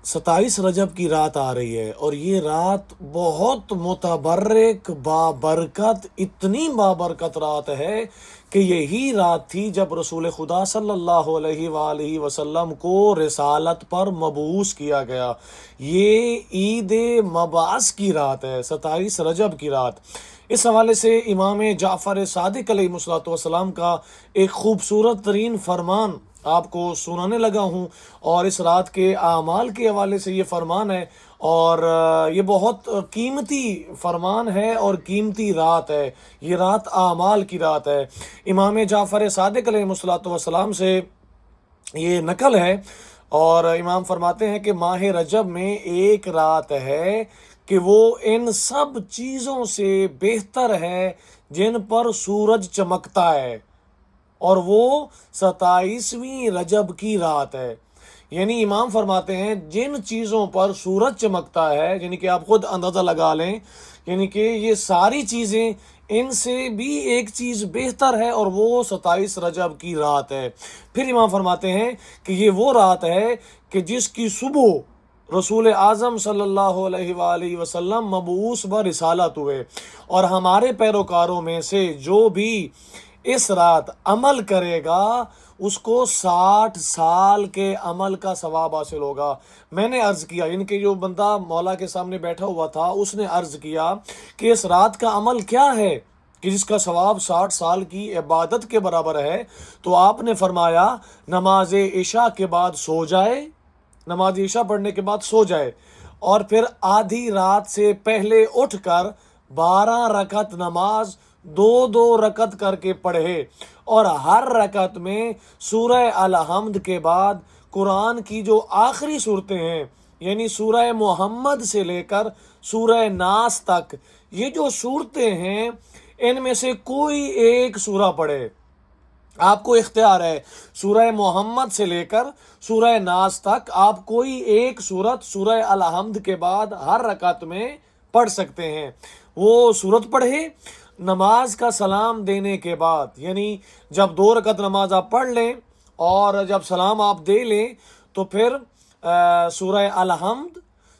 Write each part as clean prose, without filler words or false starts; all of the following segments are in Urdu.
27 رجب کی رات آ رہی ہے اور یہ رات بہت متبرک بابرکت، اتنی بابرکت رات ہے کہ یہی رات تھی جب رسول خدا صلی اللہ علیہ وآلہ وسلم کو رسالت پر مبعوث کیا گیا۔ یہ عید مبعث کی رات ہے، 27 رجب کی رات۔ اس حوالے سے امام جعفر صادق علیہ الصلوۃ والسلام کا ایک خوبصورت ترین فرمان آپ کو سنانے لگا ہوں، اور اس رات کے اعمال کے حوالے سے یہ فرمان ہے، اور یہ بہت قیمتی فرمان ہے اور قیمتی رات ہے۔ یہ رات اعمال کی رات ہے۔ امام جعفر صادق علیہ الصلوۃ والسلام سے یہ نقل ہے، اور امام فرماتے ہیں کہ ماہ رجب میں ایک رات ہے کہ وہ ان سب چیزوں سے بہتر ہے جن پر سورج چمکتا ہے، اور وہ 27ویں رجب کی رات ہے۔ یعنی امام فرماتے ہیں جن چیزوں پر سورج چمکتا ہے، یعنی کہ آپ خود اندازہ لگا لیں، یعنی کہ یہ ساری چیزیں، ان سے بھی ایک چیز بہتر ہے، اور وہ 27 رجب کی رات ہے۔ پھر امام فرماتے ہیں کہ یہ وہ رات ہے کہ جس کی صبح رسول اعظم صلی اللہ علیہ وآلہ وسلم مبعوث برسالت ہوئے، اور ہمارے پیروکاروں میں سے جو بھی اس رات عمل کرے گا اس کو 60 سال کے عمل کا ثواب حاصل ہوگا۔ میں نے عرض کیا، یعنی کہ جو بندہ مولا کے سامنے بیٹھا ہوا تھا اس نے عرض کیا کہ اس رات کا عمل کیا ہے کہ جس کا ثواب 60 سال کی عبادت کے برابر ہے؟ تو آپ نے فرمایا نماز عشاء کے بعد سو جائے، نماز عشاء پڑھنے کے بعد سو جائے، اور پھر آدھی رات سے پہلے اٹھ کر 12 رکعت نماز 2 رکعت کر کے پڑھے، اور ہر رکعت میں سورہ الحمد کے بعد قرآن کی جو آخری صورتیں ہیں، یعنی سورہ محمد سے لے کر سورہ ناس تک، یہ جو صورتیں ہیں ان میں سے کوئی ایک سورہ پڑھے۔ آپ کو اختیار ہے، سورہ محمد سے لے کر سورہ ناس تک آپ کوئی ایک سورت سورہ الحمد کے بعد ہر رکعت میں پڑھ سکتے ہیں۔ وہ سورت پڑھے، نماز کا سلام دینے کے بعد، یعنی جب 2 رکعت نماز آپ پڑھ لیں اور جب سلام آپ دے لیں تو پھر سورہ الحمد،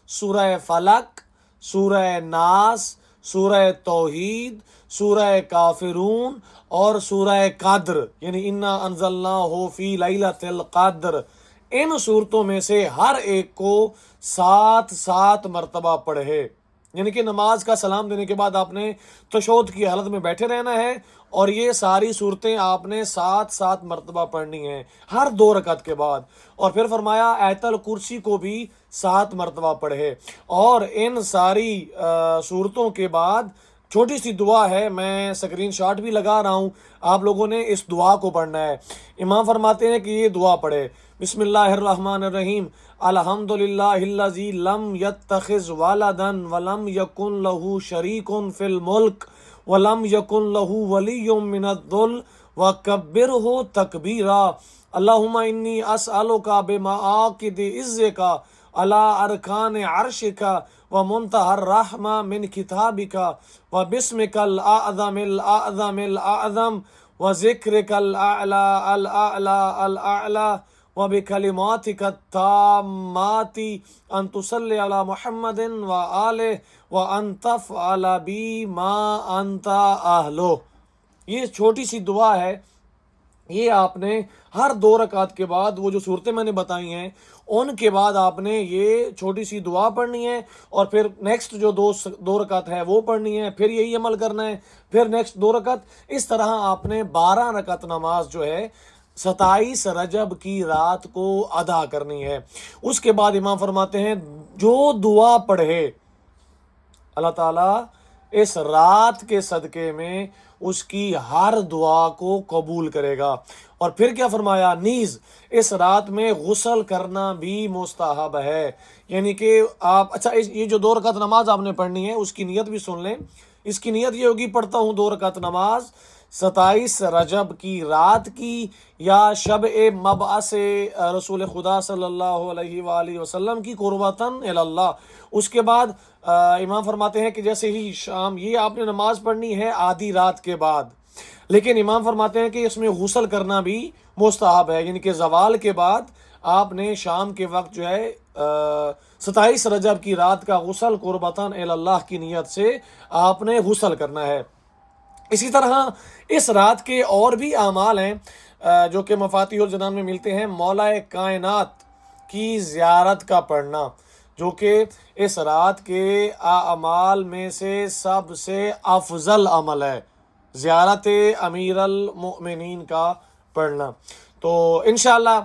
سورہ فلق، سورہ ناس، سورہ توحید، سورہ کافرون اور سورہ قدر، یعنی انا انزلناہ فی لیلۃ القدر، ان صورتوں میں سے ہر ایک کو 7 مرتبہ پڑھے۔ یعنی کہ نماز کا سلام دینے کے بعد آپ نے تشہد کی حالت میں بیٹھے رہنا ہے، اور یہ ساری صورتیں آپ نے 7 مرتبہ پڑھنی ہیں ہر 2 رکعت کے بعد۔ اور پھر فرمایا آیت الکرسی کو بھی 7 مرتبہ پڑھے، اور ان ساری صورتوں کے بعد چھوٹی سی دعا ہے، میں سکرین شاٹ بھی لگا رہا ہوں، آپ لوگوں نے اس دعا کو پڑھنا ہے۔ امام فرماتے ہیں کہ یہ دعا پڑھے، بسم اللہ الرحمن الرحیم، الحمد للہ الذی لم یتخذ ولدا ولم یکن لہ شریک فی الملک ولم یکن لہ ولی من الذل وکبرہ تکبیرا، اللہم انی اسألک بمعاقد عزک علی ارکان عرشک ومنتہى الرحمہ من کتابک وبسمک الاعظم الاعظم الاعظم وذکرک الاعلی الاعلی الاعلی وبکلماتک التامات ان تصلی علی محمد وآلہ وان تفعل بی ما انت اہلہ۔ یہ چھوٹی سی دعا ہے، یہ آپ نے ہر 2 رکعت کے بعد وہ جو صورتیں میں نے بتائی ہیں ان کے بعد آپ نے یہ چھوٹی سی دعا پڑھنی ہے، اور پھر نیکسٹ جو 2 رکعت ہے وہ پڑھنی ہے، پھر یہی عمل کرنا ہے، پھر نیکسٹ 2 رکعت، اس طرح آپ نے 12 رکعت نماز جو ہے 27 رجب کی رات کو ادا کرنی ہے۔ اس کے بعد امام فرماتے ہیں جو دعا پڑھے اللہ تعالیٰ اس رات کے صدقے میں اس کی ہر دعا کو قبول کرے گا۔ اور پھر کیا فرمایا، نیز اس رات میں غسل کرنا بھی مستحب ہے، یعنی کہ آپ یہ جو 2 رکعت نماز آپ نے پڑھنی ہے اس کی نیت بھی سن لیں۔ اس کی نیت یہ ہوگی، پڑھتا ہوں 2 رکعت نماز 27 رجب کی رات کی، یا شب مبعث رسول خدا صلی اللہ علیہ وآلہ وسلم کی، قربتاً الی اللہ۔ اس کے بعد امام فرماتے ہیں کہ جیسے ہی شام، یہ آپ نے نماز پڑھنی ہے آدھی رات کے بعد، لیکن امام فرماتے ہیں کہ اس میں غسل کرنا بھی مستحب ہے، یعنی کہ زوال کے بعد آپ نے شام کے وقت جو ہے 27 رجب کی رات کا غسل قربتاً اللہ کی نیت سے آپ نے غسل کرنا ہے۔ اسی طرح اس رات کے اور بھی اعمال ہیں جو کہ مفاتیح الجنان میں ملتے ہیں۔ مولا کائنات کی زیارت کا پڑھنا، جو کہ اس رات کے اعمال میں سے سب سے افضل عمل ہے، زیارت امیر المؤمنین کا پڑھنا۔ تو انشاءاللہ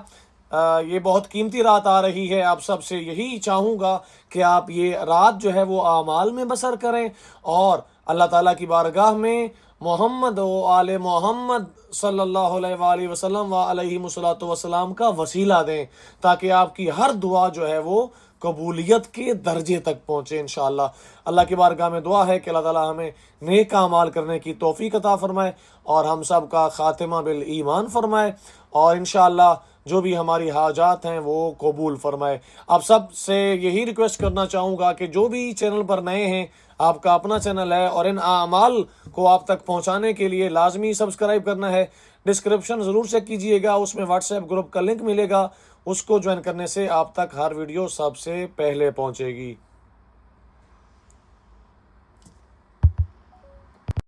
یہ بہت قیمتی رات آ رہی ہے، آپ سب سے یہی چاہوں گا کہ آپ یہ رات جو ہے وہ اعمال میں بسر کریں اور اللہ تعالیٰ کی بارگاہ میں محمد و آل محمد صلی اللہ علیہ وآلہ وسلم و علیہ الصلوۃ والسلام کا وسیلہ دیں، تاکہ آپ کی ہر دعا جو ہے وہ قبولیت کے درجے تک پہنچے انشاءاللہ۔ اللہ کی بارگاہ میں دعا ہے کہ اللہ تعالیٰ ہمیں نیک اعمال کرنے کی توفیق عطا فرمائے اور ہم سب کا خاتمہ بالایمان فرمائے، اور انشاءاللہ جو بھی ہماری حاجات ہیں وہ قبول فرمائے۔ آپ سب سے یہی ریکویسٹ کرنا چاہوں گا کہ جو بھی چینل پر نئے ہیں، آپ کا اپنا چینل ہے اور ان اعمال کو آپ تک پہنچانے کے لیے لازمی سبسکرائب کرنا ہے۔ ڈسکرپشن ضرور چیک کیجئے گا، اس میں واٹس ایپ گروپ کا لنک ملے گا، اس کو جوائن کرنے سے آپ تک ہر ویڈیو سب سے پہلے پہنچے گی۔